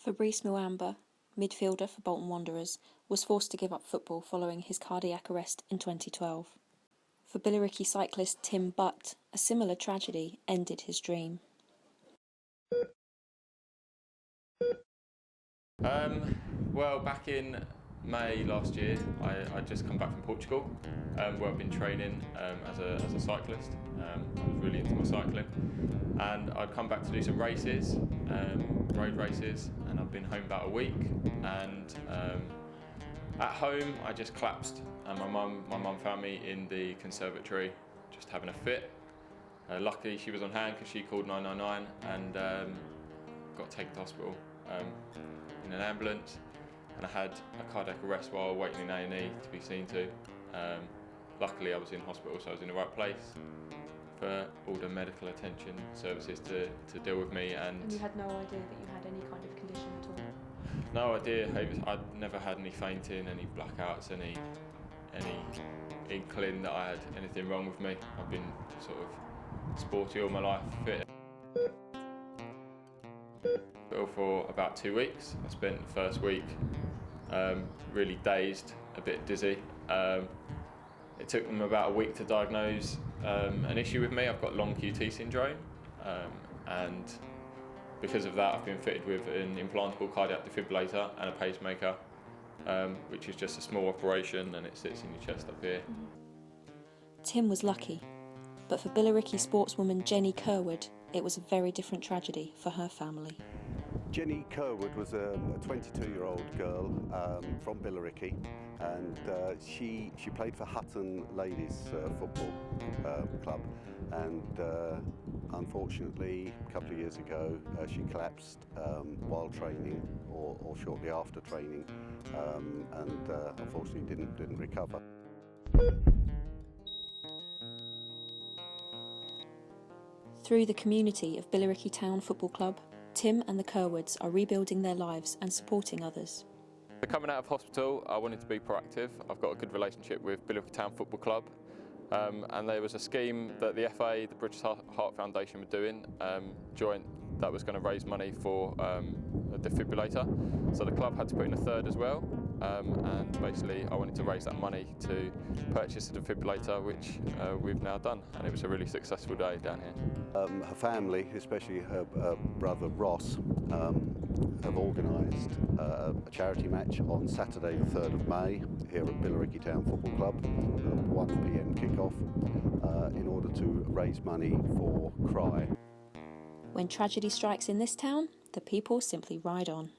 Fabrice Muamba, midfielder for Bolton Wanderers, was forced to give up football following his cardiac arrest in 2012. For Billericay cyclist Tim Butt, a similar tragedy ended his dream. Well, back in May last year, I'd just come back from Portugal, where I've been training as a cyclist. I was really into my cycling, and I'd come back to do some races, road races, and I've been home about a week. And at home, I just collapsed, and my mum found me in the conservatory, just having a fit. Luckily, she was on hand because she called 999 and got taken to hospital in an ambulance. And I had a cardiac arrest while waiting in A&E to be seen to. Luckily I was in hospital, so I was in the right place for all the medical attention services to deal with me. And you had no idea that you had any kind of condition at all? No idea. I'd never had any fainting, any blackouts, any inkling that I had anything wrong with me. I've been sort of sporty all my life, fit. For about 2 weeks. I spent the first week really dazed, a bit dizzy. It took them about a week to diagnose an issue with me. I've got long QT syndrome, and because of that I've been fitted with an implantable cardiac defibrillator and a pacemaker, which is just a small operation and it sits in your chest up here. Tim was lucky, but for Billericay sportswoman Jenny Kerwood, it was a very different tragedy for her family. Jenny Kerwood was a 22-year-old girl from Billericay, and she played for Hutton Ladies Football Club, and unfortunately a couple of years ago she collapsed while training or shortly after training, and unfortunately didn't recover. Through the community of Billericay Town Football Club, Tim and the Kerwoods are rebuilding their lives and supporting others. Coming out of hospital, I wanted to be proactive. I've got a good relationship with Billericay Town Football Club, and there was a scheme that the FA, the British Heart Foundation, were doing, joint, that was going to raise money for a defibrillator. So the club had to put in a third as well, and basically I wanted to raise that money to purchase a defibrillator, which we've now done, and it was a really successful day down here. Her family, especially her brother Ross, have organised a charity match on Saturday the 3rd of May here at Billericay Town Football Club, 1 p.m. kick-off, in order to raise money for CRY. When tragedy strikes in this town, the people simply ride on.